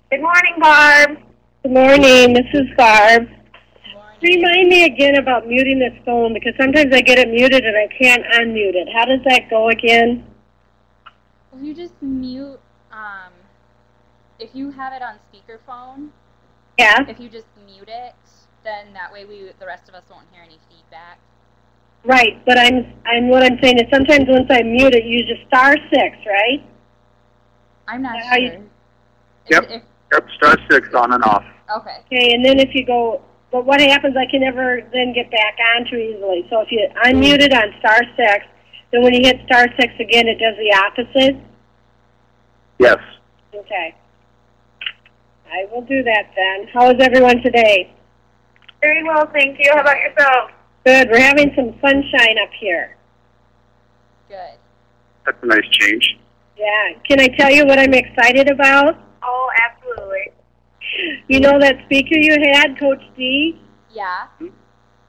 Good morning, Barb. Good morning, this is Barb. Remind me again about muting this phone because sometimes I get it muted and I can't unmute it. How does that go again? Well, you just mute, if you have it on speakerphone, yeah. If you just mute it, then that way the rest of us won't hear any feedback. Right, but what I'm saying is sometimes once I mute it, you use *6, right? I'm not sure. Yep, *6 on and off. Okay. Okay, and then if you go, but what happens, I can never then get back on too easily. So if you unmute it on *6, then when you hit *6 again, it does the opposite? Yes. Okay. I will do that then. How is everyone today? Very well, thank you. How about yourself? Good. We're having some sunshine up here. Good. That's a nice change. Yeah. Can I tell you what I'm excited about? Oh, absolutely. You know that speaker you had, Coach D? Yeah.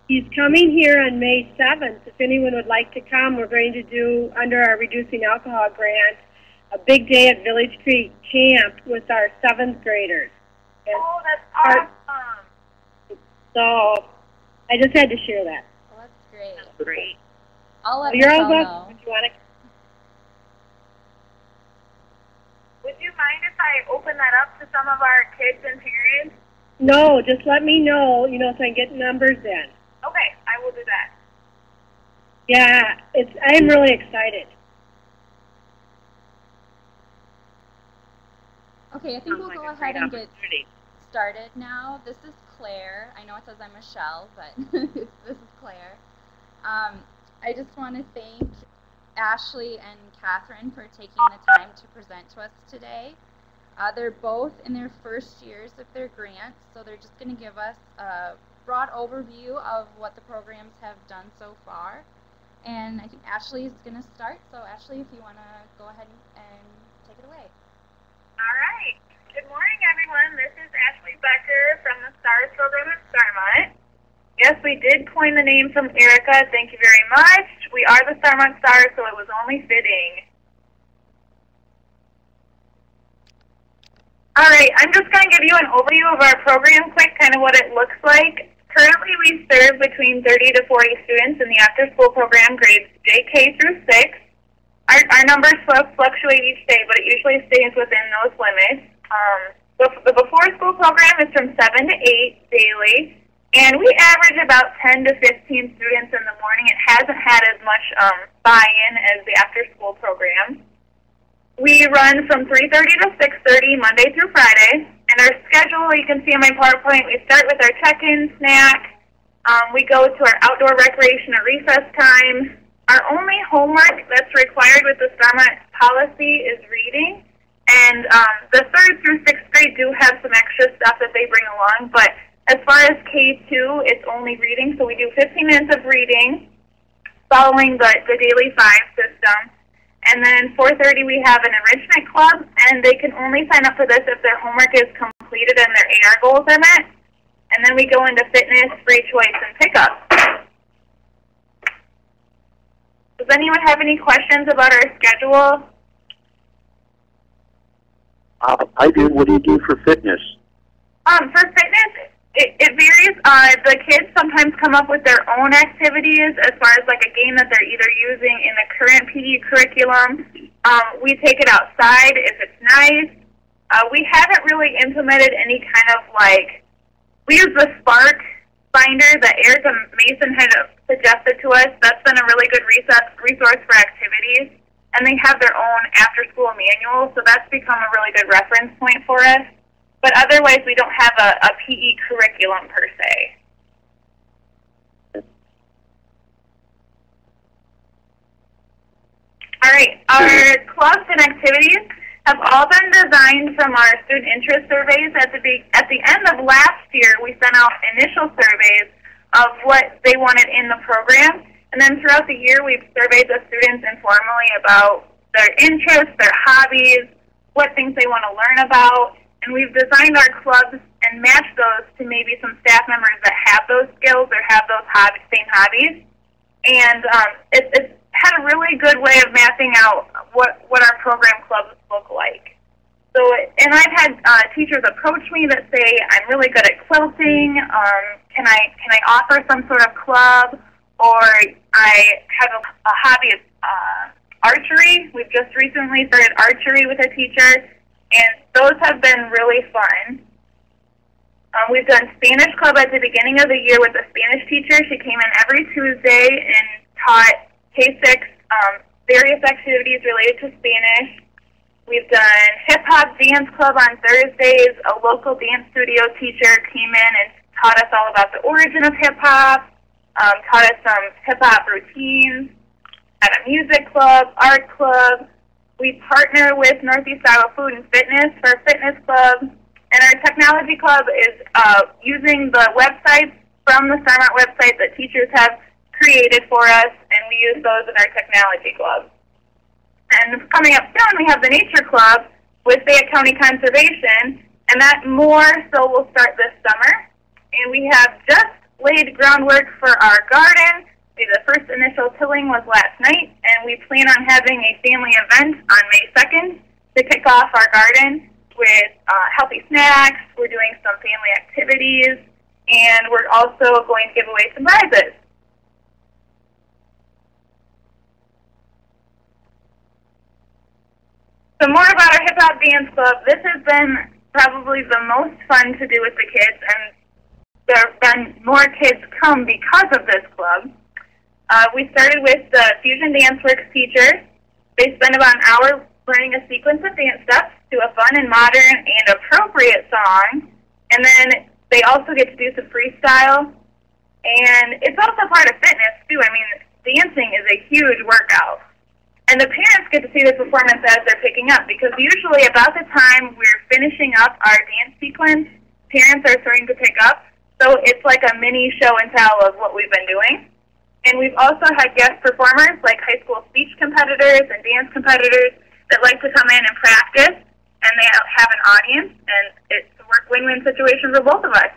He's coming here on May 7th. If anyone would like to come, we're going to do, under our Reducing Alcohol grant, a big day at Village Creek Camp with our 7th graders. And oh, that's awesome. So I just had to share that. Well, that's great. That's great. I'll let You're all Michelle know. welcome if you want to. Would you mind if I open that up to some of our kids and parents? No, just let me know, so I can get numbers in. Okay, I will do that. Yeah, I'm really excited. Okay, I think we'll go ahead and get started now. This is Claire. I know it says I'm Michelle, but this is Claire. I just want to thank Ashley and Catherine for taking the time to present to us today. They're both in their first years of their grants, so they're just going to give us a broad overview of what the programs have done so far. And I think Ashley is going to start. So Ashley, if you want to go ahead and take it away. All right. Good morning, everyone. This is Ashley Becker from the STARS program at Starmont. Yes, we did coin the name from Erica. Thank you very much. We are the Starmont Stars, so it was only fitting. All right, I'm just going to give you an overview of our program quick, kind of what it looks like. Currently, we serve between 30 to 40 students in the after-school program, grades JK through 6. Our numbers fluctuate each day, but it usually stays within those limits. The before-school program is from 7 to 8 daily, and we average about 10 to 15 students in the morning. It hasn't had as much buy-in as the after-school program. We run from 3:30 to 6:30 Monday through Friday, and our schedule, you can see in my PowerPoint, we start with our check-in snack. We go to our outdoor recreation at recess time. Our only homework that's required with the Starmont policy is reading, and the 3rd through 6th grade do have some extra stuff that they bring along, but as far as K2, it's only reading, so we do 15 minutes of reading following the daily 5 system. And then 4:30 we have an enrichment club, and they can only sign up for this if their homework is completed and their AR goals are met. And then we go into fitness, free choice, and pickup. Does anyone have any questions about our schedule? I do. What do you do for fitness? For fitness, it varies. The kids sometimes come up with their own activities as far as like a game that they're either using in the current PE curriculum. We take it outside if it's nice. We haven't really implemented any kind of we use the Spark binder that Erica Mason had suggested to us. That's been a really good resource for activities. And they have their own after-school manual, so that's become a really good reference point for us. But otherwise, we don't have a PE curriculum per se. All right, our clubs and activities have all been designed from our student interest surveys. At the end of last year, we sent out initial surveys of what they wanted in the program. And then throughout the year, we've surveyed the students informally about their interests, their hobbies, what things they want to learn about. And we've designed our clubs and matched those to maybe some staff members that have those skills or have those same hobbies. And it's had a really good way of mapping out what our program clubs look like. So and I've had teachers approach me that say, I'm really good at quilting, can I offer some sort of club, or I have a hobby of archery. We've just recently started archery with a teacher, and those have been really fun. We've done Spanish club at the beginning of the year with a Spanish teacher. She came in every Tuesday and taught K-6 various activities related to Spanish. We've done hip-hop dance club on Thursdays. A local dance studio teacher came in and taught us all about the origin of hip-hop, taught us some hip-hop routines. At a music club, art club. We partner with Northeast Iowa Food and Fitness for a fitness club. And our technology club is using the websites from the StarMart website that teachers have created for us, and we use those in our technology club. And coming up soon, we have the Nature Club with Fayette County Conservation, and that more so will start this summer. And we have just laid groundwork for our garden. The first initial tilling was last night, and we plan on having a family event on May 2nd to kick off our garden with healthy snacks. We're doing some family activities, and we're also going to give away some prizes. So more about our Hip Hop Dance Club. This has been probably the most fun to do with the kids, and there have been more kids come because of this club. We started with the Fusion Dance Works teachers. They spend about an hour learning a sequence of dance steps to a fun and modern and appropriate song. And then they also get to do some freestyle. And it's also part of fitness, too. I mean, dancing is a huge workout. And the parents get to see the performance as they're picking up, because usually about the time we're finishing up our dance sequence, parents are starting to pick up. So it's like a mini show and tell of what we've been doing. And we've also had guest performers like high school speech competitors and dance competitors that like to come in and practice, and they have an audience, and it's a win-win situation for both of us.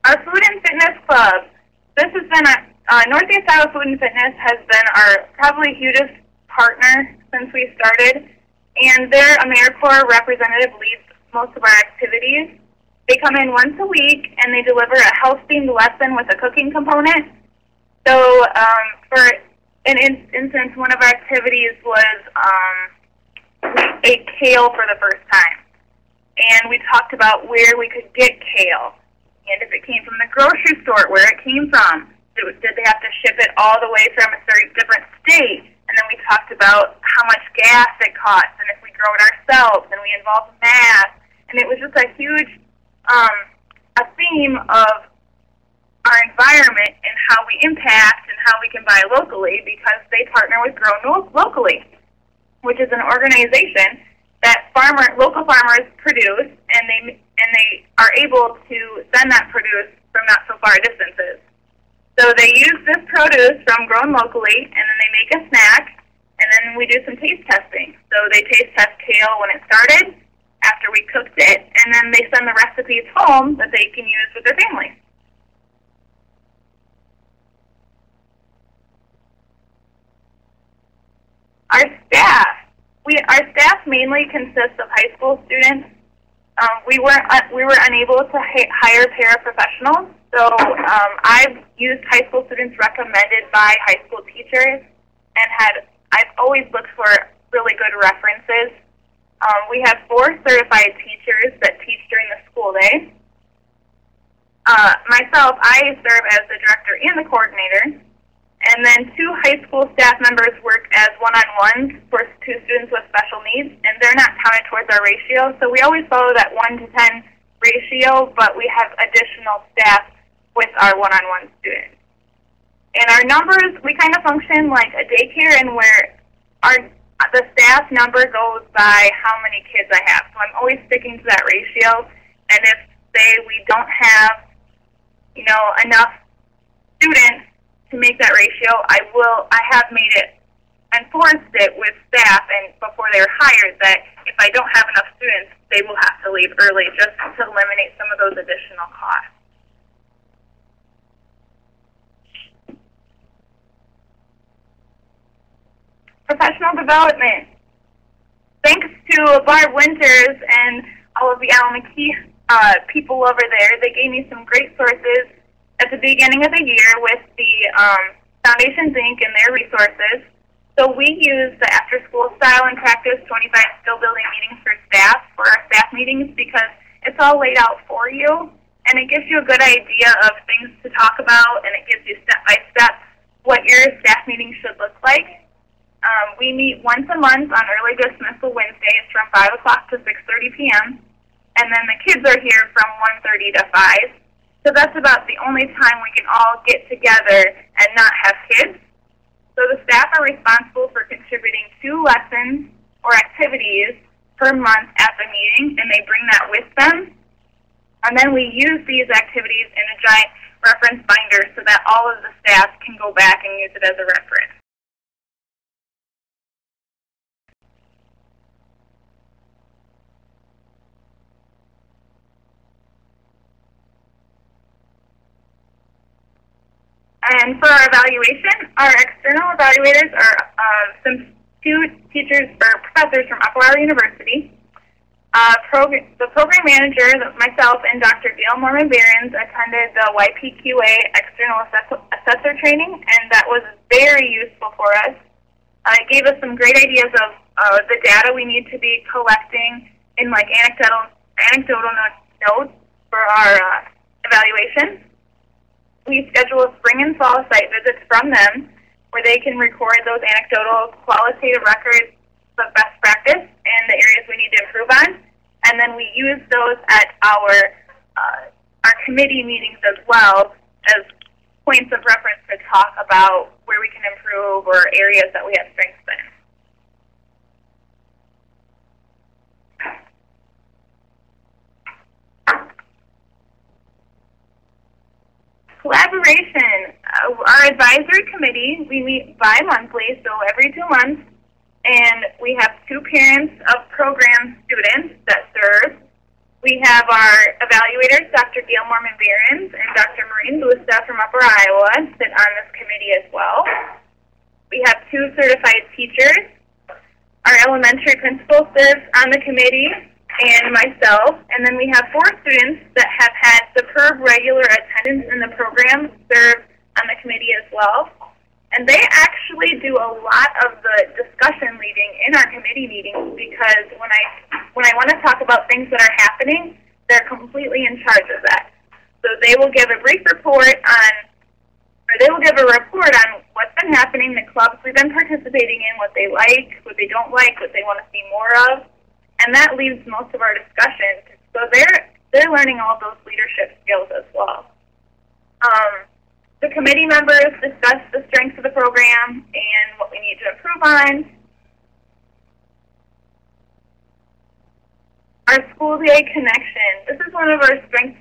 Our Food and Fitness Club. This has been Northeast Iowa Food and Fitness has been our probably hugest partner since we started, and their AmeriCorps representative leads most of our activities. They come in once a week, and they deliver a health-themed lesson with a cooking component. So for an instance, one of our activities was we ate kale for the first time. And we talked about where we could get kale. And if it came from the grocery store, where it came from. Did they have to ship it all the way from a different state? And then we talked about how much gas it costs, and if we grow it ourselves, and we involved math. And it was just a huge a theme of our environment and how we impact and how we can buy locally, because they partner with Grow Locally, which is an organization that local farmers produce, and they are able to send that produce from not so far distances. So they use this produce from grown locally, and then they make a snack, and then we do some taste testing. So they taste test kale when it started, after we cooked it, and then they send the recipes home that they can use with their family. Our staff mainly consists of high school students. We were unable to hire paraprofessionals, so I've used high school students recommended by high school teachers, and I've always looked for really good references. We have 4 certified teachers that teach during the school day. Myself, I serve as the director and the coordinator. And then 2 high school staff members work as one-on-ones for 2 students with special needs, and they're not counted towards our ratio. So we always follow that 1-to-10 ratio, but we have additional staff with our one-on-one students. And our numbers, we kind of function like a daycare, and where the staff number goes by how many kids I have. So I'm always sticking to that ratio. And if, say, we don't have, enough students to make that ratio, I have made it, enforced it with staff, and before they're hired, that if I don't have enough students, they will have to leave early just to eliminate some of those additional costs. professional development. Thanks to Barb Winters and all of the Al McKee people over there, they gave me some great sources at the beginning of the year with the Foundations Inc. and their resources. So we use the after-school style and practice 25 skill-building meetings for staff for our staff meetings because it's all laid out for you, and it gives you a good idea of things to talk about, and it gives you step-by-step what your staff meeting should look like. We meet once a month on early dismissal Wednesdays from 5 o'clock to 6:30 p.m., and then the kids are here from 1:30 to 5. So that's about the only time we can all get together and not have kids. So the staff are responsible for contributing 2 lessons or activities per month at the meeting, and they bring that with them. And then we use these activities in a giant reference binder so that all of the staff can go back and use it as a reference. And for our evaluation, our external evaluators are two teachers or professors from Upper University. The program manager, myself, and Dr. Gail Mormon-Behrens attended the YPQA external assessor training, and that was very useful for us. It gave us some great ideas of the data we need to be collecting in like anecdotal notes for our evaluation. We schedule spring and fall site visits from them where they can record those anecdotal qualitative records of best practice and the areas we need to improve on. And then we use those at our committee meetings as well as points of reference to talk about where we can improve or areas that we have strengths in. Collaboration. Our advisory committee, we meet bi-monthly, so every 2 months, and we have 2 parents of program students that serve. We have our evaluators, Dr. Gail Mormon-Behrens and Dr. Maureen Busta from Upper Iowa, sit on this committee as well. We have 2 certified teachers. Our elementary principal serves on the committee, and myself, and then we have 4 students that have had superb regular attendance in the program serve on the committee as well. And they actually do a lot of the discussion leading in our committee meetings because when I want to talk about things that are happening, they're completely in charge of that. So they will give a brief report on, or they will give a report on what's been happening, the clubs we've been participating in, what they like, what they don't like, what they want to see more of. And that leads most of our discussion. So they're learning all those leadership skills as well. The committee members discuss the strengths of the program and what we need to improve on. Our school day connection. This is one of our strength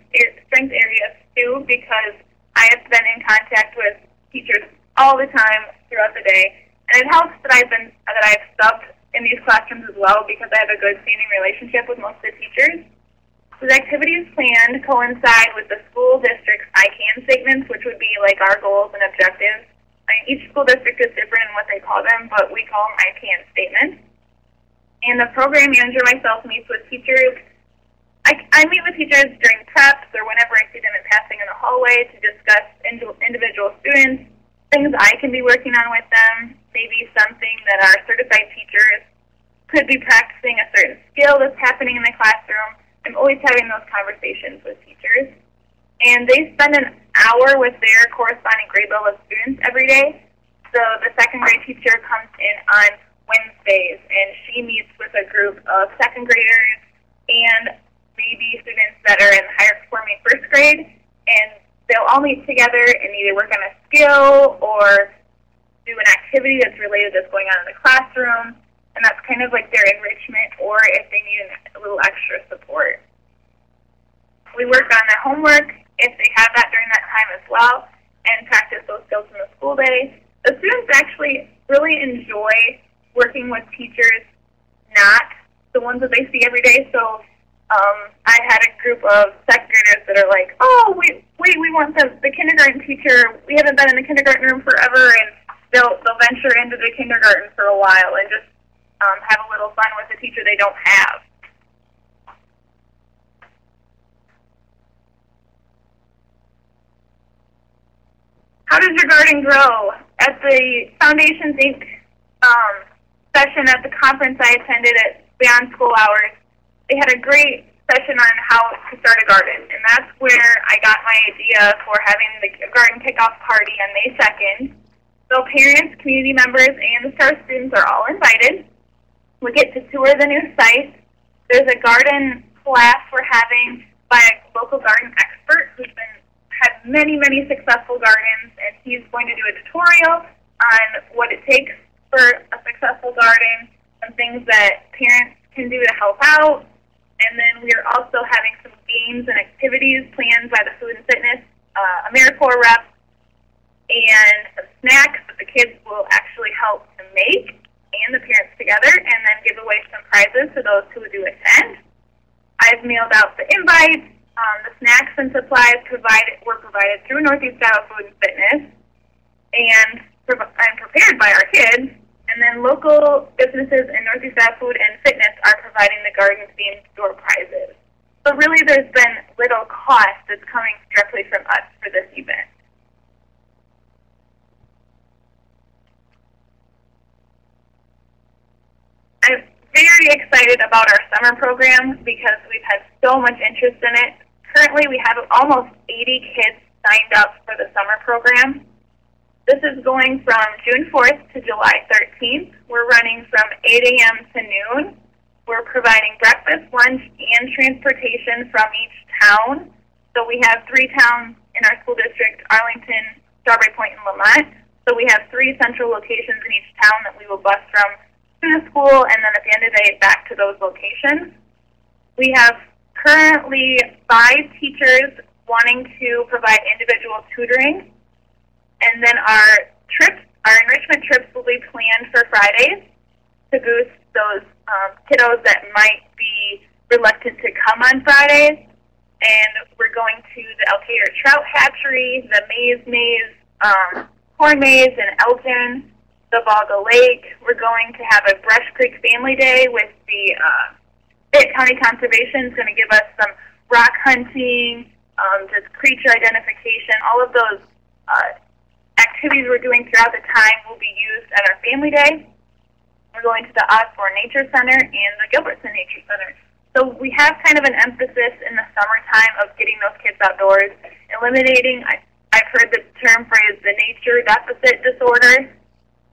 areas too because I have been in contact with teachers all the time throughout the day, and it helps that I've subbed in these classrooms as well because I have a good standing relationship with most of the teachers. So the activities planned coincide with the school district's I CAN statements, which would be like our goals and objectives. Each school district is different in what they call them, but we call them I CAN statements. And the program manager myself meets with teachers. I meet with teachers during preps or whenever I see them in passing in the hallway to discuss individual students, things I can be working on with them, maybe something that our certified teachers could be practicing a certain skill that's happening in the classroom. I'm always having those conversations with teachers. And they spend an hour with their corresponding grade level students every day. So the second grade teacher comes in on Wednesdays, and she meets with a group of second graders and maybe students that are in higher performing first grade. And they'll all meet together and either work on a skill or do an activity that's related that's going on in the classroom, and that's kind of like their enrichment or if they need a little extra support. We work on their homework if they have that during that time as well and practice those skills in the school day. The students actually really enjoy working with teachers, not the ones that they see every day. So I had a group of second graders that are like, oh, we want the kindergarten teacher. We haven't been in the kindergarten room forever, and they'll venture into the kindergarten for a while and just have a little fun with a teacher they don't have. How does your garden grow? At the Foundations Inc. Session at the conference I attended at Beyond School Hours, they had a great session on how to start a garden, and that's where I got my idea for having the garden kickoff party on May 2nd. So parents, community members, and the STAR students are all invited. We get to tour the new site. There's a garden class we're having by a local garden expert who's had many, many successful gardens, and he's going to do a tutorial on what it takes for a successful garden, some things that parents can do to help out. And then we are also having some games and activities planned by the Food and Fitness AmeriCorps rep, and some snacks that the kids will actually help to make, and the parents together, and then give away some prizes to those who do attend. I've mailed out the invites. The snacks and supplies were provided through Northeast Iowa Food and Fitness, and prepared by our kids. And then local businesses in Northeast Iowa Food and Fitness are providing the garden-themed store prizes. So really there's been little cost that's coming directly from us for this event. I'm very excited about our summer program because we've had so much interest in it. Currently we have almost 80 kids signed up for the summer program. This is going from June 4th to July 13th. We're running from 8 a.m. to noon. We're providing breakfast, lunch, and transportation from each town. So we have 3 towns in our school district, Arlington, Strawberry Point, and Lamont. So we have 3 central locations in each town that we will bus from to the school, and then at the end of the day, back to those locations. We have currently 5 teachers wanting to provide individual tutoring. And then our enrichment trips will be planned for Fridays to boost those kiddos that might be reluctant to come on Fridays. And we're going to the Elkader Trout Hatchery, the Maze, Corn Maze in Elton, the Volga Lake. We're going to have a Brush Creek Family Day with the Fayette County Conservation. It's going to give us some rock hunting, just creature identification, all of those activities we're doing throughout the time will be used at our Family Day. We're going to the Osborne Nature Center and the Gilbertson Nature Center. So we have kind of an emphasis in the summertime of getting those kids outdoors, eliminating, I've heard the term phrase, the nature deficit disorder,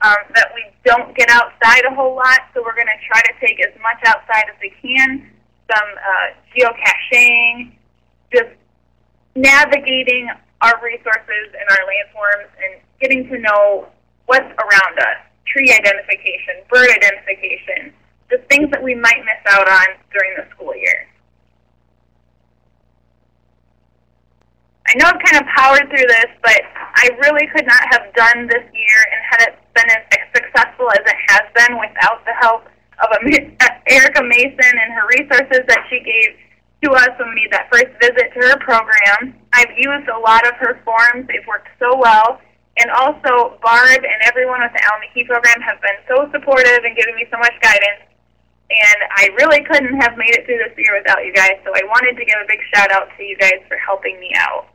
that we don't get outside a whole lot, so we're going to try to take as much outside as we can, some geocaching, just navigating our resources and our landforms and getting to know what's around us, tree identification, bird identification, just things that we might miss out on during the school year. I know I've kind of powered through this, but I really could not have done this year and had it been as successful as it has been without the help of Erica Mason and her resources that she gave to us when we made that first visit to her program. I've used a lot of her forms. They've worked so well. And also, Barb and everyone with the Al McKee program have been so supportive and giving me so much guidance. And I really couldn't have made it through this year without you guys, so I wanted to give a big shout out to you guys for helping me out.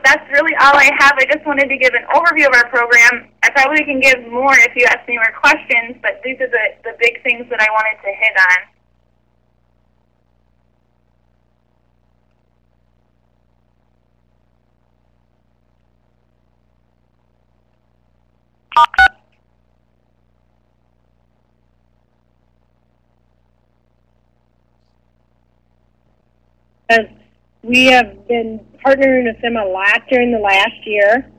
That's really all I have. I just wanted to give an overview of our program. I probably can give more if you ask me more questions, but these are the big things that I wanted to hit on. We have been partnering with them a lot during the last year,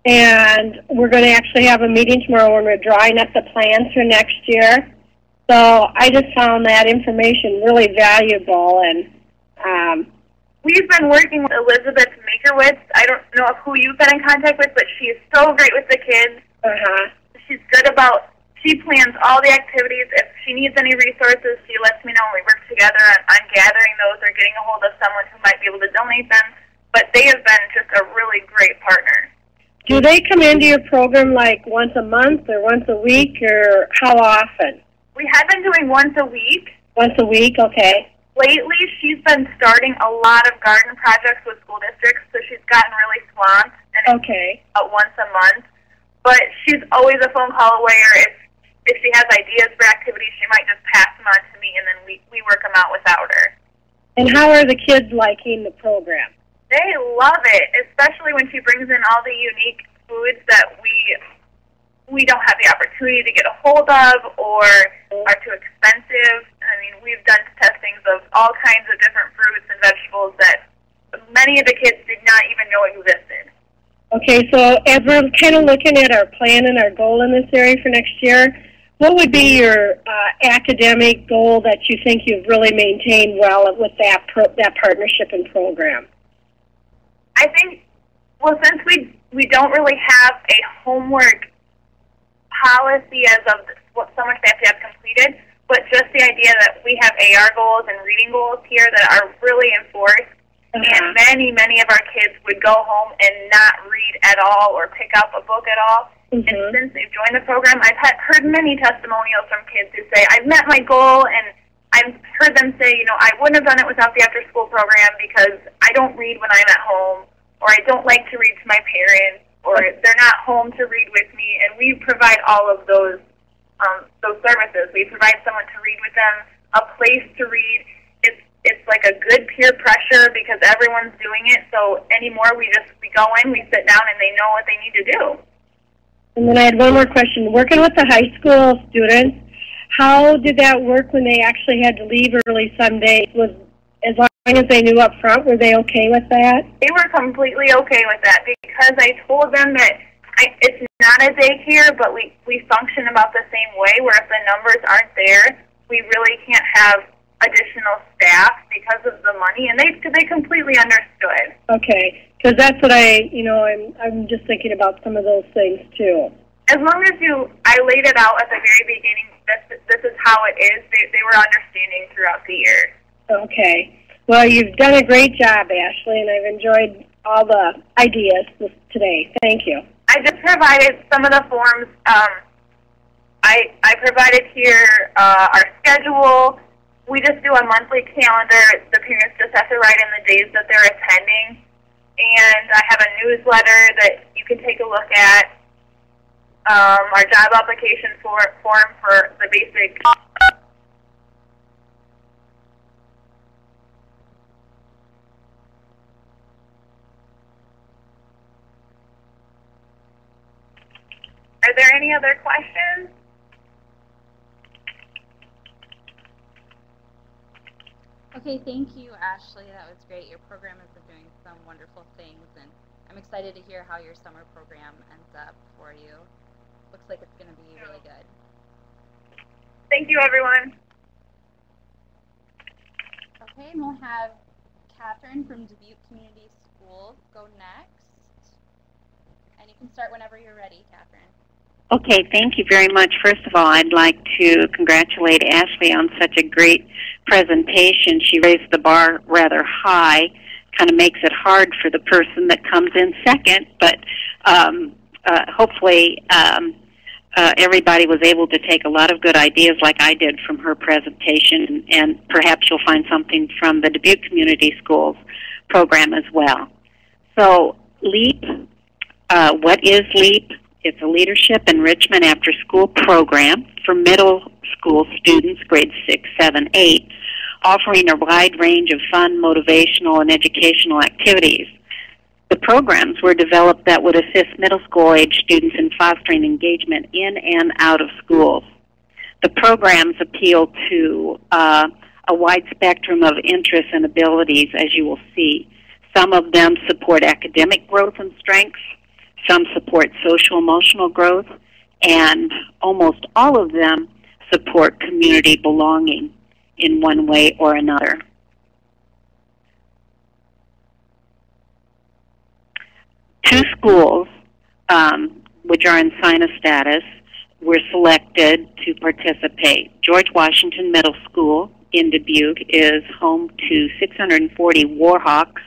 and we're going to actually have a meeting tomorrow when we're drawing up the plans for next year. So I just found that information really valuable. And we've been working with Elizabeth Makerwitz. I don't know who you've been in contact with, but she is so great with the kids. She's good about she plans all the activities. If she needs any resources, she lets me know. We work together on gathering those or getting a hold of someone who might be able to donate them. But they have been just a really great partner. Do they come into your program like once a month or once a week, or how often? We have been doing once a week. Once a week, okay. Lately, she's been starting a lot of garden projects with school districts, so she's gotten really swamped. And Okay. About once a month. But she's always a phone call away, or if she has ideas for activities, she might just pass them on to me, and then we work them out without her. And how are the kids liking the program? They love it, especially when she brings in all the unique foods that we don't have the opportunity to get a hold of or are too expensive. I mean, we've done testings of all kinds of different fruits and vegetables that many of the kids did not even know existed. Okay, so as we're kind of looking at our plan and our goal in this area for next year, what would be your academic goal that you think you've really maintained well with that partnership and program? I think, well, since we don't really have a homework policy as of so much they have to have completed, but just the idea that we have AR goals and reading goals here that are really enforced. And many of our kids would go home and not read at all or pick up a book at all. And since they've joined the program, I've heard many testimonials from kids who say, I've met my goal, and I've heard them say, you know, I wouldn't have done it without the after-school program because I don't read when I'm at home, or I don't like to read to my parents, or they're not home to read with me. And we provide all of those services. We provide someone to read with them, a place to read. It's like a good peer pressure because everyone's doing it. So anymore, we go in, we sit down, and they know what they need to do. And then I had one more question. Working with the high school students, how did that work when they actually had to leave early some days? Was as long as they knew up front, were they okay with that? They were completely okay with that because I told them that it's not a daycare, but we function about the same way. Where if the numbers aren't there, we really can't have additional staff because of the money, and they completely understood. Okay, because that's what I'm just thinking about some of those things too. As long as I laid it out at the very beginning, this is how it is, they were understanding throughout the year. Okay. Well, you've done a great job, Ashley, and I've enjoyed all the ideas today. Thank you. I just provided some of the forms. I provided here our schedule. We just do a monthly calendar. The parents just have to write in the days that they're attending. And I have a newsletter that you can take a look at. Our job application form for the basic. Are there any other questions? Okay, thank you, Ashley. That was great. Your program has been doing some wonderful things, and I'm excited to hear how your summer program ends up for you. Looks like it's going to be really good. Thank you, everyone. Okay, and we'll have Catherine from Dubuque Community Schools go next. And you can start whenever you're ready, Catherine. Okay, thank you very much. First of all, I'd like to congratulate Ashley on such a great presentation. She raised the bar rather high, kind of makes it hard for the person that comes in second, but hopefully everybody was able to take a lot of good ideas like I did from her presentation, and perhaps you'll find something from the Dubuque Community Schools program as well. So LEAP, what is LEAP? It's a leadership enrichment after-school program for middle school students, grades 6, 7, 8, offering a wide range of fun, motivational, and educational activities. The programs were developed that would assist middle school-age students in fostering engagement in and out of schools. The programs appeal to a wide spectrum of interests and abilities, as you will see. Some of them support academic growth and strengths. Some support social-emotional growth, and almost all of them support community belonging in one way or another. Two schools, which are in SINA status, were selected to participate. George Washington Middle School in Dubuque is home to 640 Warhawks,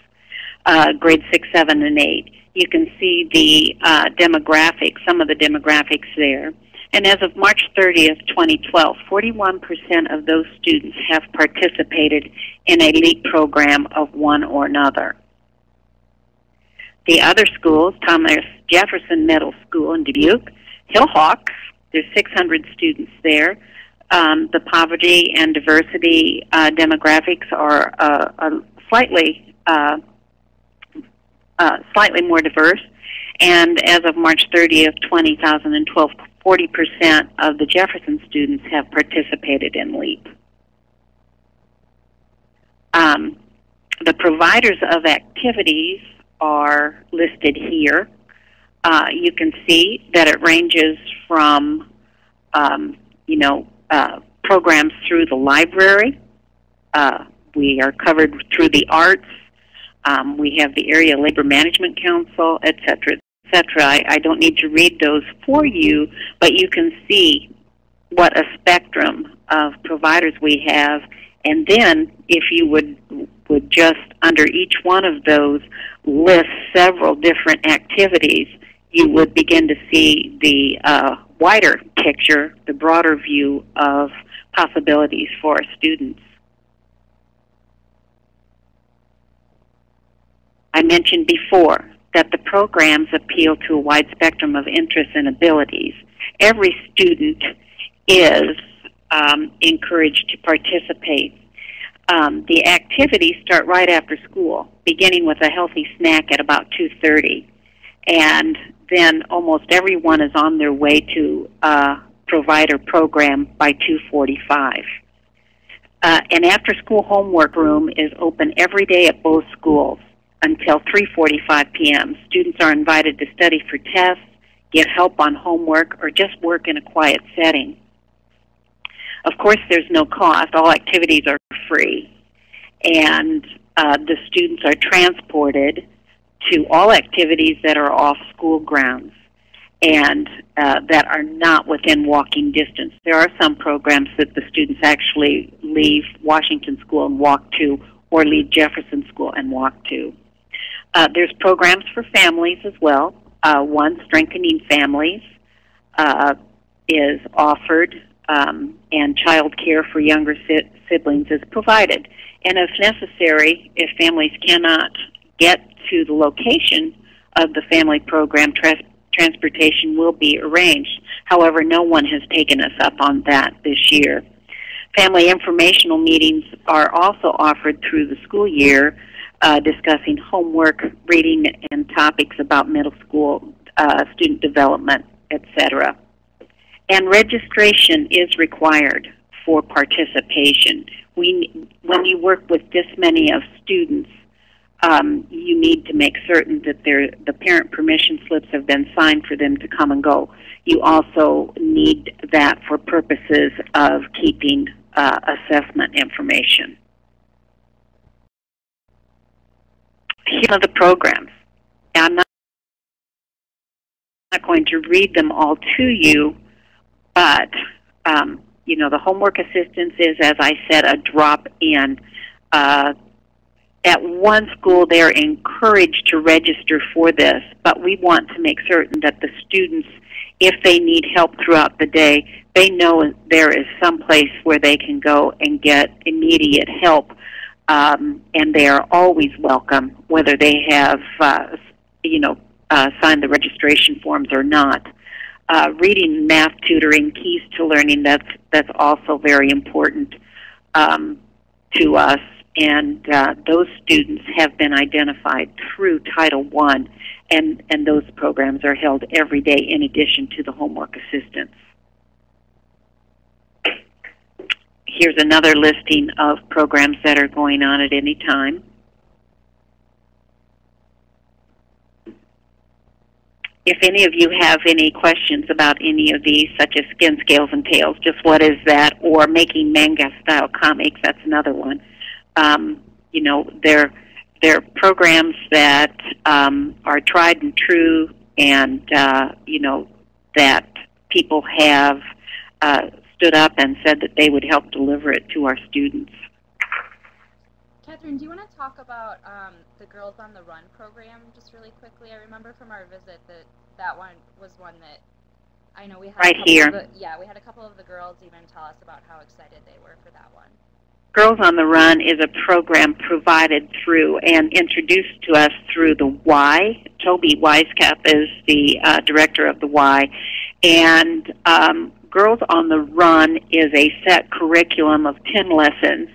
grades 6, 7, and 8. You can see the demographics, some of the demographics there. And as of March 30th, 2012, 41% of those students have participated in a LEAP program of one or another. The other schools, Thomas Jefferson Middle School in Dubuque, Hillhawks, there's 600 students there. The poverty and diversity demographics are slightly more diverse. And as of March 30th, 2012, 40% of the Jefferson students have participated in LEAP. The providers of activities are listed here. You can see that it ranges from, programs through the library. We are covered through the arts. We have the Area Labor Management Council, et cetera, et cetera. I don't need to read those for you, but you can see what a spectrum of providers we have. And then if you would just under each one of those list several different activities, you would begin to see the wider picture, the broader view of possibilities for our students. I mentioned before that the programs appeal to a wide spectrum of interests and abilities. Every student is encouraged to participate. The activities start right after school, beginning with a healthy snack at about 2:30. And then almost everyone is on their way to a provider program by 2:45. An after-school homework room is open every day at both schools until 3:45 p.m. Students are invited to study for tests, get help on homework, or just work in a quiet setting. Of course, there's no cost. All activities are free. And the students are transported to all activities that are off school grounds and that are not within walking distance. There are some programs that the students actually leave Washington School and walk to, or leave Jefferson School and walk to. There's programs for families as well. One, Strengthening Families, is offered, and child care for younger siblings is provided. And if necessary, if families cannot get to the location of the family program, transportation will be arranged. However, no one has taken us up on that this year. Family informational meetings are also offered through the school year, discussing homework, reading, and topics about middle school student development, etc. And registration is required for participation. When you work with this many of students, you need to make certain that the parent permission slips have been signed for them to come and go. You also need that for purposes of keeping assessment information. Here are the programs. I'm not going to read them all to you, but the homework assistance is, as I said, a drop-in. At one school, they're encouraged to register for this, but we want to make certain that the students, if they need help throughout the day, they know there is some place where they can go and get immediate help, and they are always welcome, whether they have, signed the registration forms or not. Reading, math tutoring, keys to learning, that's also very important to us. And those students have been identified through Title I, and those programs are held every day in addition to the homework assistance. Here's another listing of programs that are going on at any time. If any of you have any questions about any of these, such as Skin, Scales, and Tails, just what is that, or making manga-style comics, that's another one. They're programs that are tried and true, and that people have stood up and said that they would help deliver it to our students. Catherine, do you want to talk about the Girls on the Run program just really quickly? I remember from our visit that that one was one that I know we had right here. We had a couple of the girls even tell us about how excited they were for that one. Girls on the Run is a program provided through and introduced to us through the Y. Toby Weisskap is the director of the Y. And Girls on the Run is a set curriculum of 10 lessons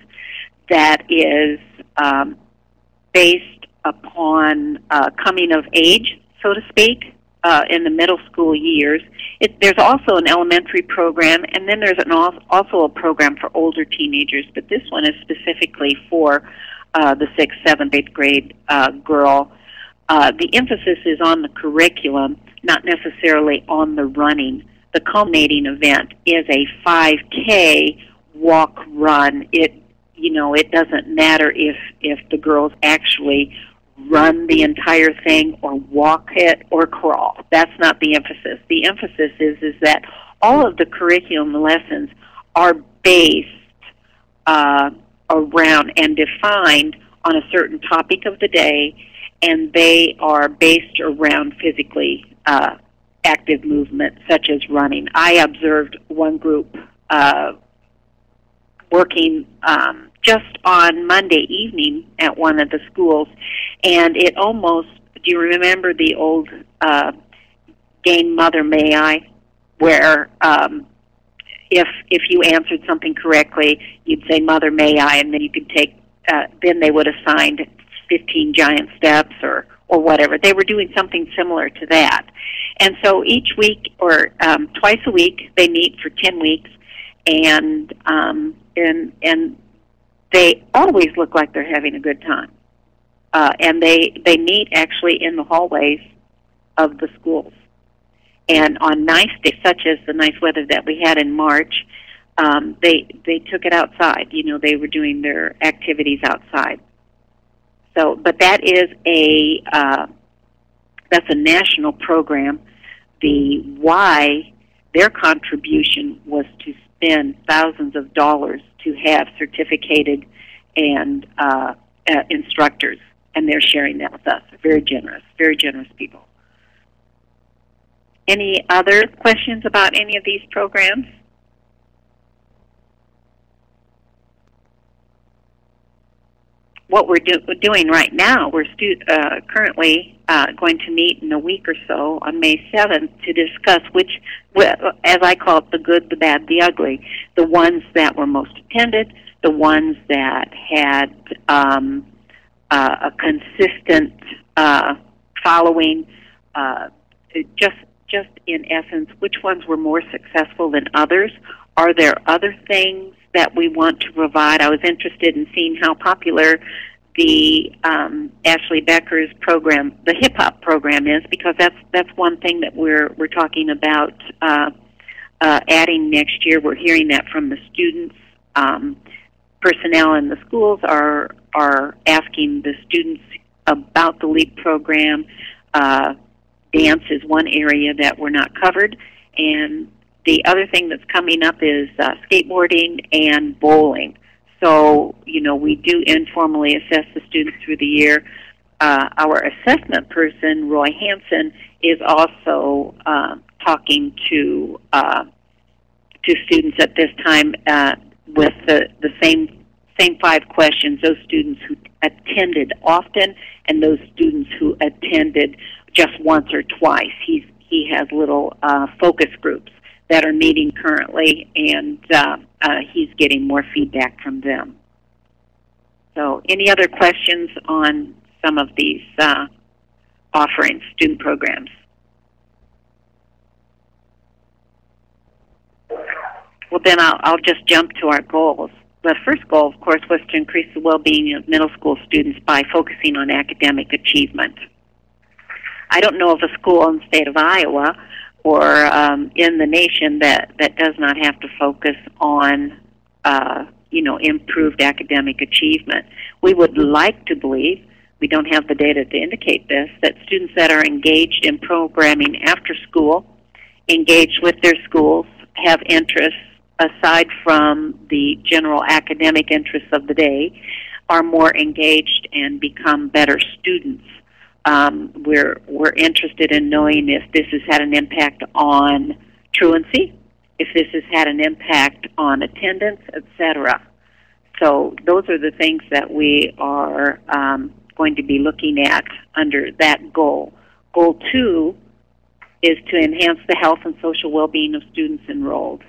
that is based upon coming of age, so to speak, in the middle school years. There's also an elementary program, and then there's also a program for older teenagers, but this one is specifically for the 6th, 7th, 8th grade girl. The emphasis is on the curriculum, not necessarily on the running. The culminating event is a 5K walk-run. It doesn't matter if the girls actually run the entire thing or walk it or crawl. That's not the emphasis. The emphasis is that all of the curriculum lessons are based around and defined on a certain topic of the day, and they are based around physically active movement, such as running. I observed one group working just on Monday evening at one of the schools, and it almost, do you remember the old game Mother May I, where if you answered something correctly, you'd say Mother May I, and then you could take, then they would assign 15 giant steps or whatever. They were doing something similar to that. And so each week, or twice a week, they meet for 10 weeks, and they always look like they're having a good time. And they meet actually in the hallways of the schools. And on nice days, such as the nice weather that we had in March, they took it outside. They were doing their activities outside. So, but that is that's a national program. The Y, their contribution was to spend thousands of dollars to have certificated and instructors, and they're sharing that with us. Very generous people. Any other questions about any of these programs? What we're doing right now, we're currently going to meet in a week or so on May 7th to discuss which, as I call it, the good, the bad, the ugly, the ones that were most attended, the ones that had a consistent following, just in essence, which ones were more successful than others. Are there other things that we want to provide? I was interested in seeing how popular the Ashley Becker's program, the hip hop program, is, because that's one thing that we're talking about adding next year. We're hearing that from the students. Personnel in the schools are asking the students about the LEAP program. Dance is one area that we're not covered, and the other thing that's coming up is skateboarding and bowling. So, we do informally assess the students through the year. Our assessment person, Roy Hansen, is also talking to students at this time with the same 5 questions, those students who attended often and those students who attended just once or twice. He has little focus groups that are meeting currently, and he's getting more feedback from them. So any other questions on some of these offerings, student programs? Well, then I'll just jump to our goals. The first goal, of course, was to increase the well-being of middle school students by focusing on academic achievement. I don't know of a school in the state of Iowa or in the nation that does not have to focus on, improved academic achievement. We would like to believe, we don't have the data to indicate this, that students that are engaged in programming after school engaged with their schools, have interests aside from the general academic interests of the day, are more engaged and become better students. We're interested in knowing if this has had an impact on truancy, if this has had an impact on attendance, etc. So those are the things that we are going to be looking at under that goal. Goal 2 is to enhance the health and social well-being of students enrolled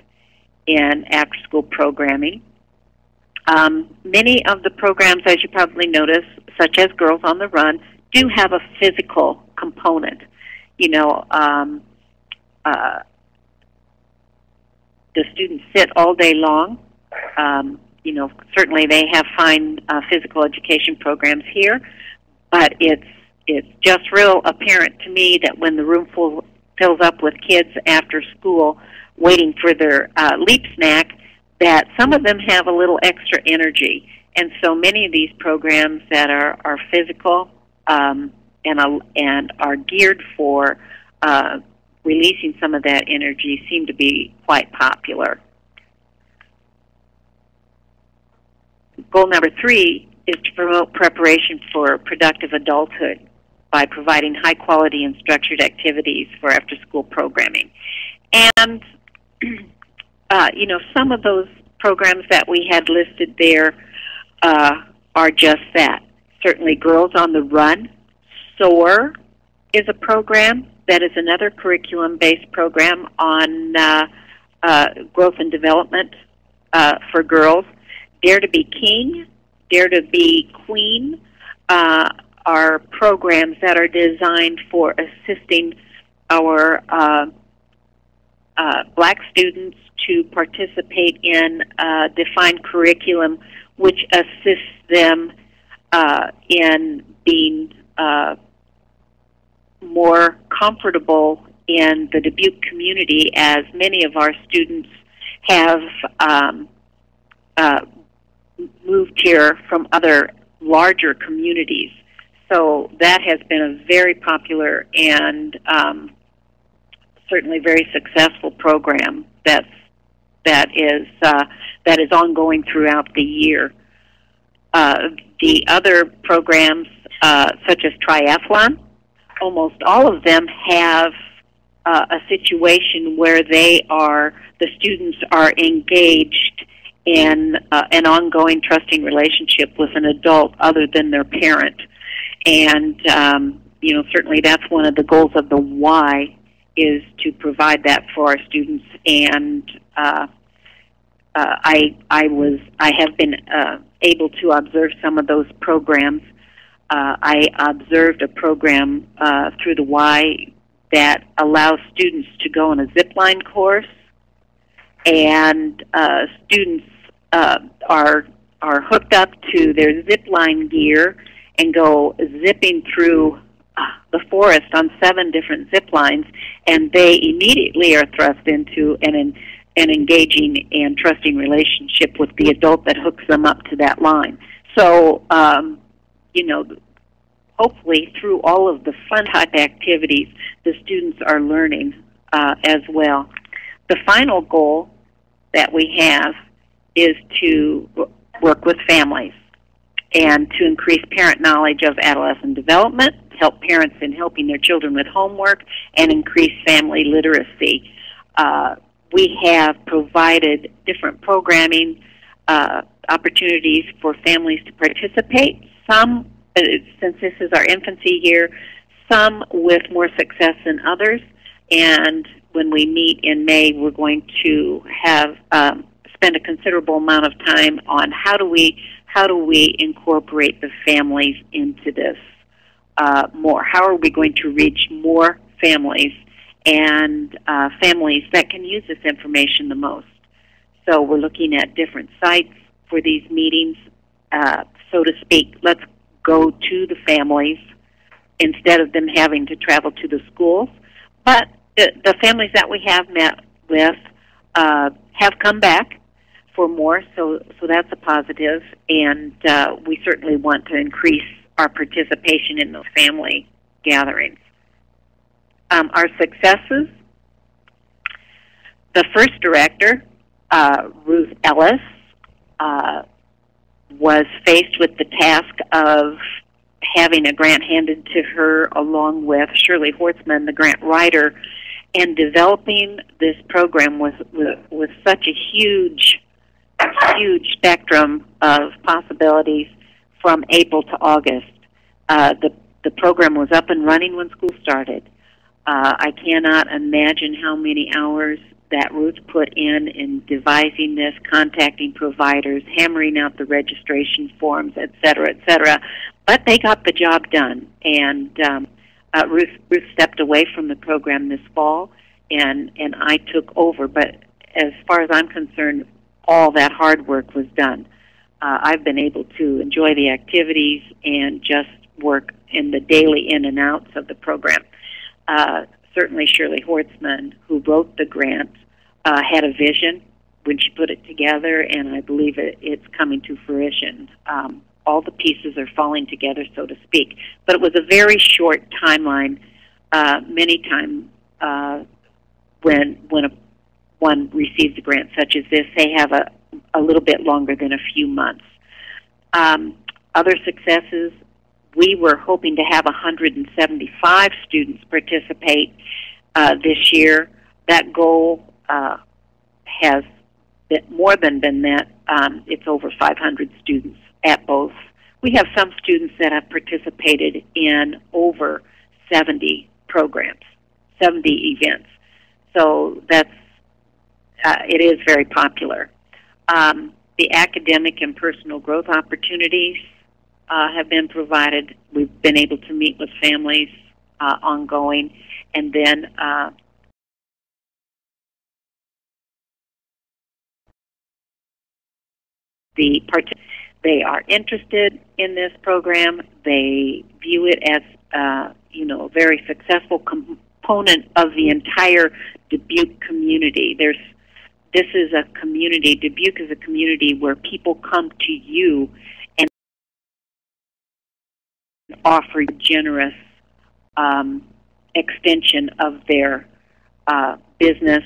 in after-school programming. Many of the programs, as you probably notice, such as Girls on the Run, do have a physical component. You know, the students sit all day long. You know, certainly they have fine physical education programs here, but it's just real apparent to me that when the room fills up with kids after school waiting for their leap snack, that some of them have a little extra energy. And so many of these programs that are physical and are geared for releasing some of that energy seem to be quite popular. Goal number 3 is to promote preparation for productive adulthood by providing high-quality and structured activities for after-school programming. And, you know, some of those programs that we had listed there are just that. Certainly Girls on the Run. SOAR is a program that is another curriculum-based program on growth and development for girls. Dare to be King, Dare to be Queen are programs that are designed for assisting our black students to participate in a defined curriculum which assists them in being more comfortable in the Dubuque community, as many of our students have moved here from other larger communities. So that has been a very popular and certainly very successful program that is ongoing throughout the year. The other programs, such as triathlon, almost all of them have a situation where the students are engaged in an ongoing trusting relationship with an adult other than their parent. And, you know, certainly that's one of the goals of the Y, is to provide that for our students. And I have been able to observe some of those programs. I observed a program through the Y that allows students to go on a zipline course, and students are hooked up to their zipline gear and go zipping through the forest on 7 different zip lines, and they immediately are thrust into an engaging and trusting relationship with the adult that hooks them up to that line. So, you know, hopefully through all of the fun type activities, the students are learning as well. The final goal that we have is to work with families and to increase parent knowledge of adolescent development, help parents in helping their children with homework, and increase family literacy. We have provided different programming opportunities for families to participate, some, since this is our infancy year, some with more success than others. And when we meet in May, we're going to have spend a considerable amount of time on how do we incorporate the families into this more? How are we going to reach more families and families that can use this information the most? So we're looking at different sites for these meetings, so to speak. Let's go to the families instead of them having to travel to the schools. But the families that we have met with have come back for more, so that's a positive, and we certainly want to increase our participation in those family gatherings. Our successes The first director, Ruth Ellis, was faced with the task of having a grant handed to her along with Shirley Hortzman, the grant writer, and developing this program with such a huge spectrum of possibilities from April to August. The program was up and running when school started. I cannot imagine how many hours that Ruth put in devising this, contacting providers, hammering out the registration forms, et cetera, but they got the job done. And Ruth stepped away from the program this fall, and I took over. But as far as I'm concerned, all that hard work was done. I've been able to enjoy the activities and just work in the daily in and outs of the program. Certainly Shirley Hortzman, who wrote the grant, had a vision when she put it together, and I believe it's coming to fruition. All the pieces are falling together, so to speak. But it was a very short timeline. Many times when one receives a grant such as this, they have a little bit longer than a few months. Other successes, we were hoping to have 175 students participate this year. That goal has more than been met. It's over 500 students at both. We have some students that have participated in over 70 programs, 70 events. So that's it is very popular. The academic and personal growth opportunities have been provided. We've been able to meet with families ongoing, and then they are interested in this program. They view it as a very successful component of the entire Dubuque community. This is a community. Dubuque is a community where people come to you and offer generous extension of their business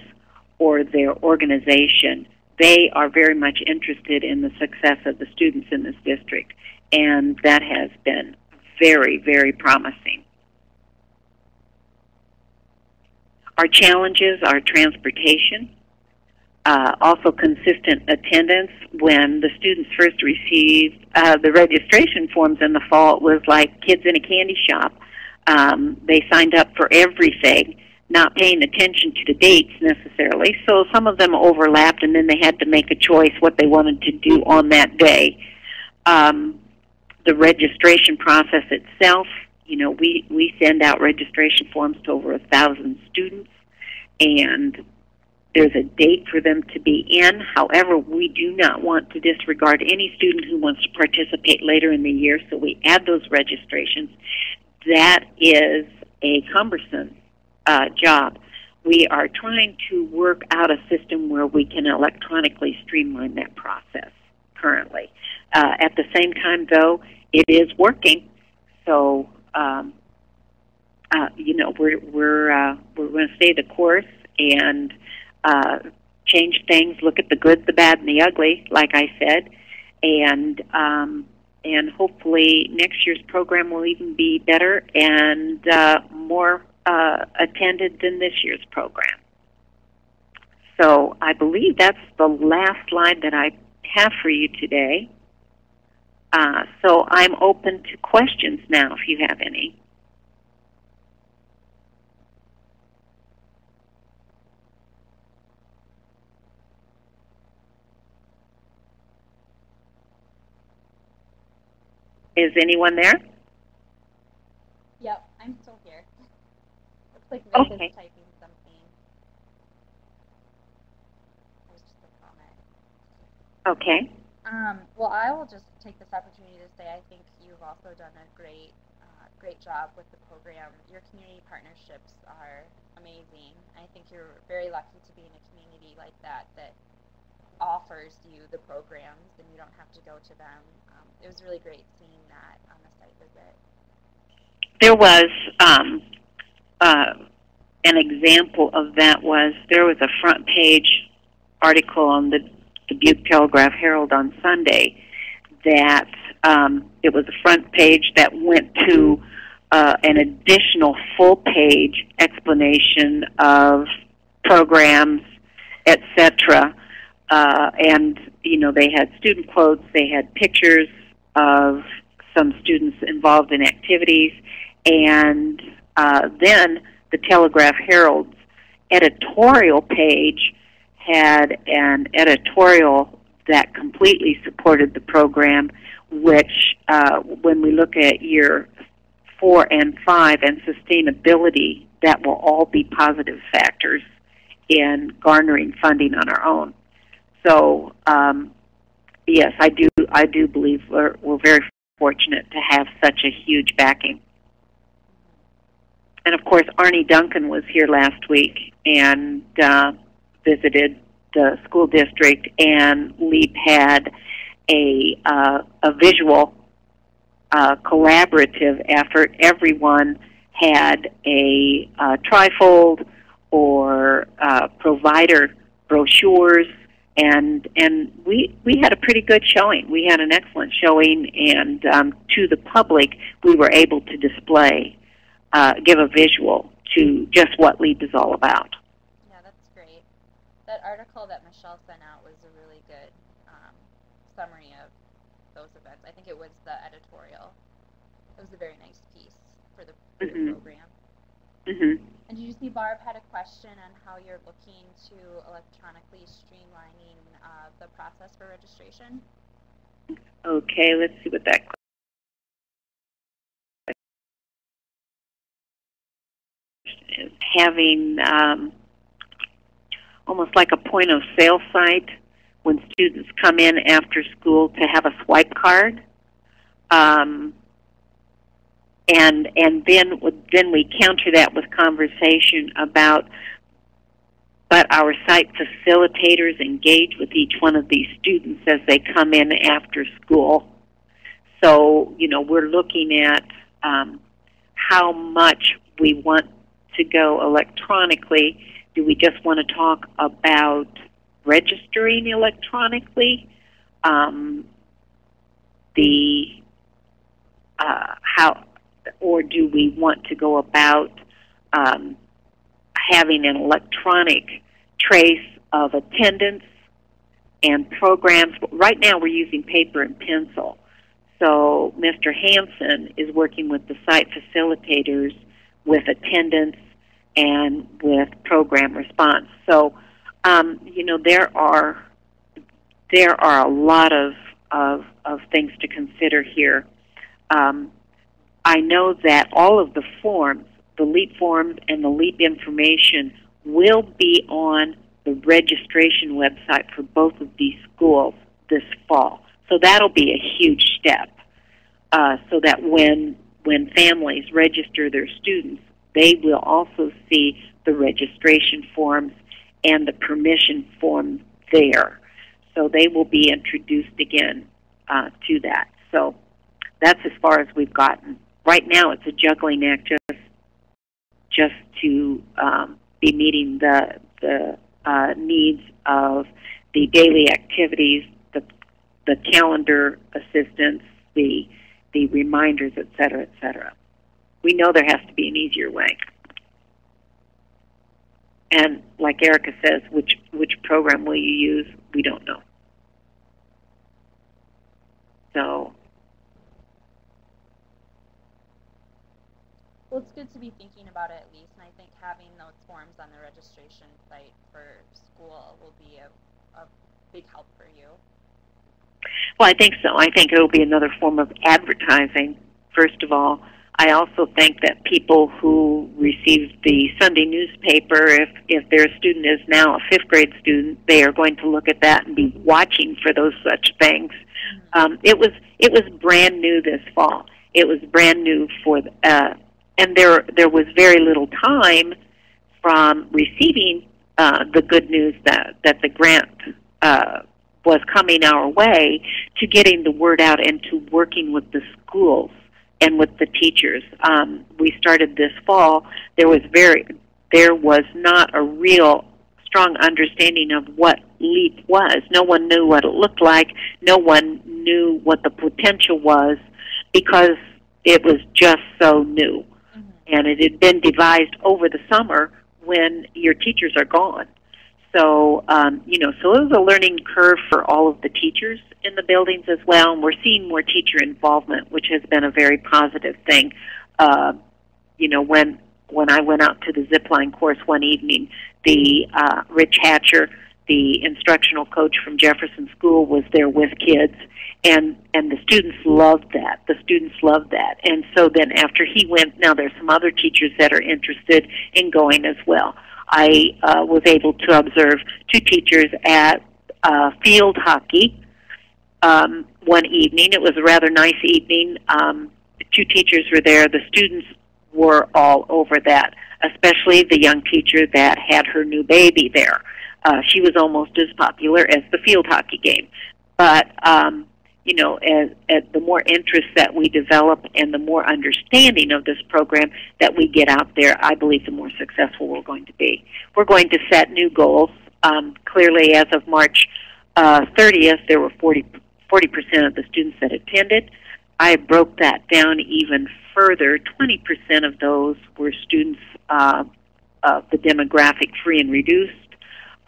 or their organization. They are very much interested in the success of the students in this district, and that has been very, very promising. Our challenges are transportation, also consistent attendance. When the students first received the registration forms in the fall, it was like kids in a candy shop. They signed up for everything, not paying attention to the dates necessarily. So some of them overlapped, and then they had to make a choice what they wanted to do on that day. The registration process itself, we send out registration forms to over 1,000 students, and there's a date for them to be in. However, we do not want to disregard any student who wants to participate later in the year, so we add those registrations. That is a cumbersome job. We are trying to work out a system where we can electronically streamline that process currently. At the same time, though, it is working. So, we're going to stay the course and change things. Look at the good, the bad, and the ugly, like I said, and hopefully next year's program will even be better and more attended than this year's program. So I believe that's the last slide that I have for you today. So I'm open to questions now if you have any. Is anyone there? Yep, I'm still here. Looks like Vic Okay. is typing something. There's just a comment. Okay. Well, I will just take this opportunity to say I think you've also done a great job with the program. Your community partnerships are amazing. I think you're very lucky to be in a community like that offers you the programs and you don't have to go to them. It was really great seeing that on the site visit. There was an example of that was there was a front page article on the Dubuque Telegraph-Herald on Sunday that it was a front page that went to an additional full-page explanation of programs, etc. And, you know, they had student quotes, they had pictures of some students involved in activities, and then the Telegraph-Herald's editorial page had an editorial that completely supported the program, which when we look at year 4 and 5 and sustainability, that will all be positive factors in garnering funding on our own. So yes, I do believe we're very fortunate to have such a huge backing. And of course, Arnie Duncan was here last week and visited the school district, and LEAP had a visual collaborative effort. Everyone had a trifold or provider brochures, and we had a pretty good showing. We had an excellent showing, and to the public, we were able to display, give a visual to just what LEAP is all about. Yeah, that's great. That article that Michelle sent out was a really good summary of those events. I think it was the editorial. It was a very nice piece for the program. Mm-hmm. And did you see Barb had a question on how you're looking to electronically streamlining the process for registration? Okay, let's see what that question is. Having almost like a point of sale site when students come in after school to have a swipe card. And then we counter that with conversation about, but our site facilitators engage with each one of these students as they come in after school. So, you know, we're looking at how much we want to go electronically. Do we just want to talk about registering electronically? Or do we want to go about having an electronic trace of attendance and programs? Right now we're using paper and pencil. So Mr. Hansen is working with the site facilitators with attendance and with program response. So, you know, there are a lot of things to consider here. I know that all of the forms, the LEAP forms and the LEAP information, will be on the registration website for both of these schools this fall. So that'll be a huge step, so that when families register their students, they will also see the registration forms and the permission form there. So they will be introduced again to that. So that's as far as we've gotten. Right now, it's a juggling act just to be meeting the needs of the daily activities, the calendar assistance, the reminders, et cetera, et cetera. We know there has to be an easier way. And like Erica says, which program will you use? We don't know. So. Well, it's good to be thinking about it at least, and I think having those forms on the registration site for school will be a big help for you. Well, I think so. I think it will be another form of advertising, first of all. I also think that people who receive the Sunday newspaper, if their student is now a 5th grade student, they are going to look at that and be watching for those such things. Mm-hmm. It was brand new this fall. It was brand new for and there was very little time from receiving the good news that the grant was coming our way to getting the word out and to working with the schools and with the teachers. We started this fall. There was there was not a real strong understanding of what LEAP was. No one knew what it looked like. No one knew what the potential was because it was just so new. And it had been devised over the summer when your teachers are gone. So, so it was a learning curve for all of the teachers in the buildings as well, and we're seeing more teacher involvement, which has been a very positive thing. When I went out to the zipline course one evening, the Rich Hatcher, the instructional coach from Jefferson School, was there with kids, and the students loved that. The students loved that. And so then after he went, now there's some other teachers that are interested in going as well. I was able to observe two teachers at field hockey one evening. It was a rather nice evening. The two teachers were there. The students were all over that, especially the young teacher that had her new baby there. She was almost as popular as the field hockey game. But, as the more interest that we develop and the more understanding of this program that we get out there, I believe the more successful we're going to be. We're going to set new goals. Clearly, as of March 30th, there were 40% of the students that attended. I broke that down even further. 20% of those were students of the demographic free and reduced.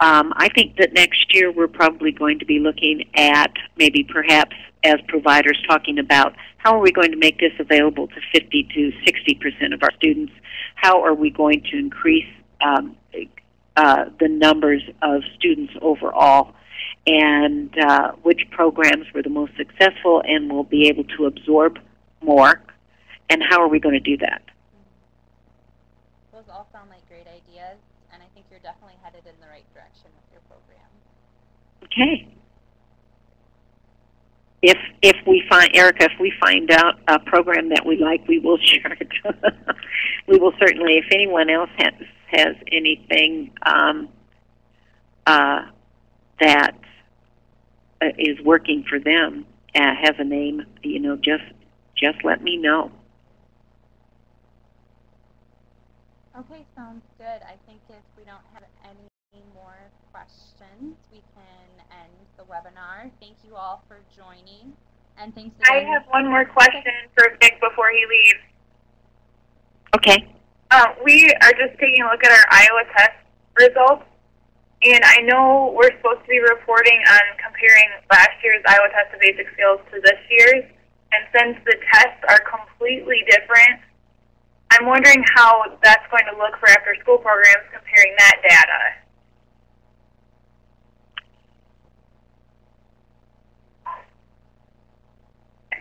I think that next year we're probably going to be looking at maybe perhaps as providers talking about how are we going to make this available to 50 to 60% of our students? How are we going to increase the numbers of students overall? And which programs were the most successful and will be able to absorb more? And how are we going to do that? Those all sound like great ideas, and I think you're definitely headed in the right direction with your program. Okay. If we find, Erica, if we find out a program that we like, we will share it. We will certainly. If anyone else has anything that is working for them, has a name, just let me know. Okay, sounds good. I think if we don't have any more questions, we can end the webinar. Thank you all for joining, and thanks again. I have one more question for Vic before he leaves. Okay. We are just taking a look at our Iowa test results, and I know we're supposed to be reporting on comparing last year's Iowa test of basic skills to this year's, and since the tests are completely different, I'm wondering how that's going to look for after-school programs comparing that data.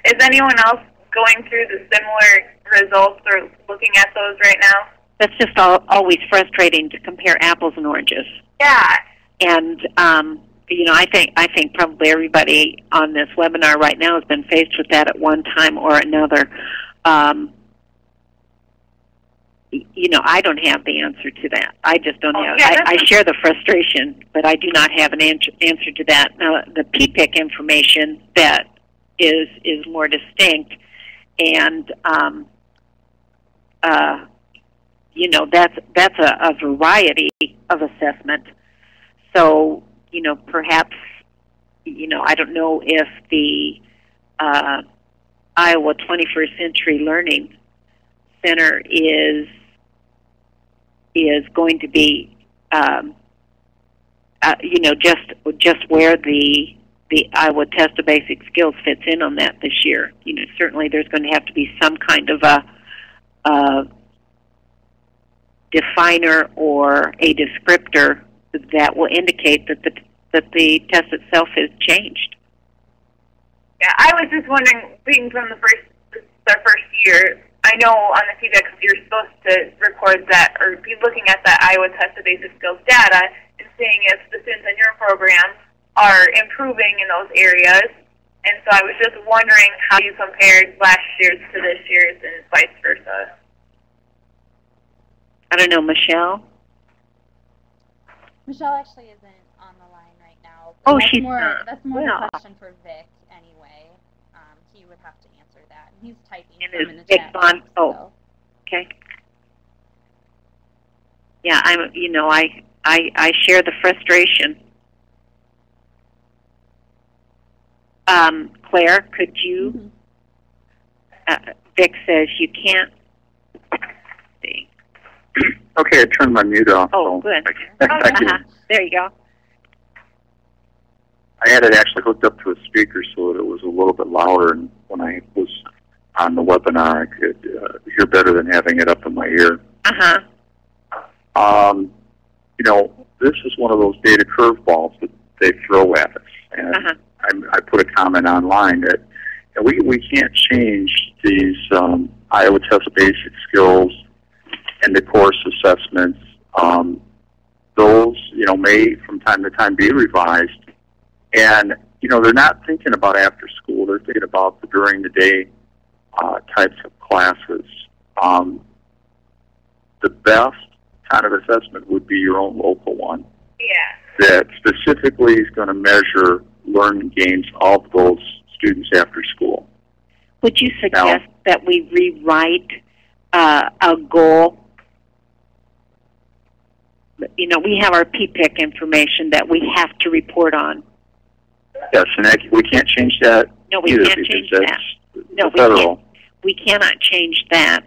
Is anyone else going through the similar results or looking at those right now? That's just always frustrating to compare apples and oranges. Yeah. And I think probably everybody on this webinar right now has been faced with that at one time or another. I don't have the answer to that. I just don't have. I share the frustration, but I do not have an answer to that. Now, the PPIC information that is more distinct, and that's a variety of assessment. So perhaps I don't know if the Iowa 21st Century Learning Center is going to be just where the Iowa Test of Basic Skills fits in on that this year. Certainly there's going to have to be some kind of a definer or a descriptor that will indicate that the test itself has changed. Yeah, I was just wondering, being from the first year, I know on the CBEX you're supposed to record that or be looking at that Iowa Test of Basic Skills data and seeing if the students in your program are improving in those areas. And so I was just wondering how you compared last year's to this year's and vice versa. I don't know, Michelle? Michelle actually isn't on the line right now. Oh, she's not. That's more a question for Vic anyway. He would have to answer that. And he's typing some in the chat box. Oh, okay. Yeah, I share the frustration. Claire, could you? Vic says you can't. Let's see. Okay, I turned my mute off. Oh, good. There you go. I had it actually hooked up to a speaker so that it was a little bit louder, and when I was on the webinar, I could hear better than having it up in my ear. You know, this is one of those data curveballs that they throw at us, and I put a comment online that we can't change these Iowa Test basic skills and the course assessments. Those, you know, may from time to time be revised. And, you know, they're not thinking about after school. They're thinking about the during the day types of classes. The best kind of assessment would be your own local one. Yeah. That specifically is going to measure learning gains of those students after school. Would you suggest that we rewrite a goal? You know, we have our PPIC information that we have to report on. Yes, and we can't change that. No, we either, can't change that. No, federal. We cannot change that.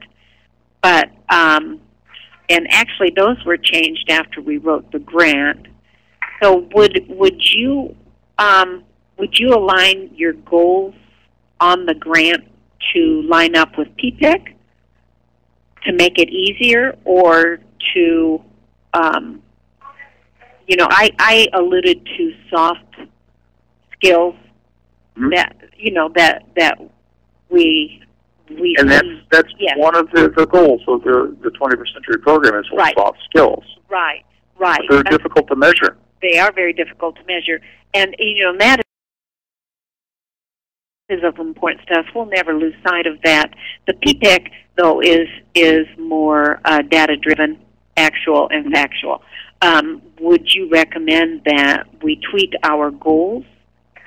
But and actually, those were changed after we wrote the grant. So would you align your goals on the grant to line up with PPIC to make it easier, or to you know, I alluded to soft skills that, you know, that we and that's one of the goals of the 21st Century Program is soft skills. Right. But they're difficult to measure. They are very difficult to measure, and you know that is of importance to us. We'll never lose sight of that. The PPIC, though, is more data-driven, actual and factual. Would you recommend that we tweak our goals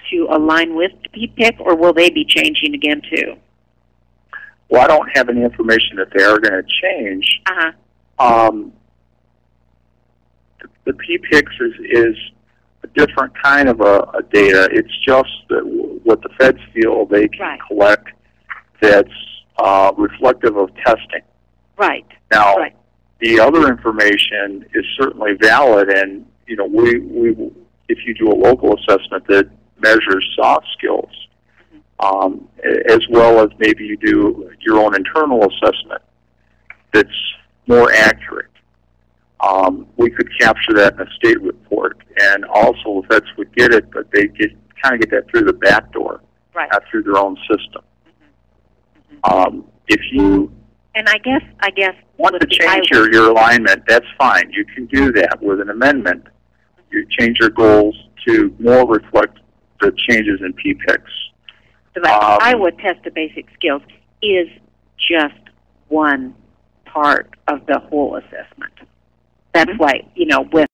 to align with PPIC, or will they be changing again too? Well, I don't have any information that they are going to change. The PPICS is a different kind of a data. It's just that what the feds feel they can collect that's reflective of testing. Right. Now, the other information is certainly valid, and you know, if you do a local assessment that measures soft skills, as well as maybe you do your own internal assessment that's more accurate. We could capture that in a state report, and also the vets would get it, but they kind of get that through the back door, not through their own system. If you I guess want to change your alignment, that's fine. You can do that with an amendment. You change your goals to more reflect the changes in PPICS. The Iowa Test of Basic Skills is just one part of the whole assessment. That's why, you know, with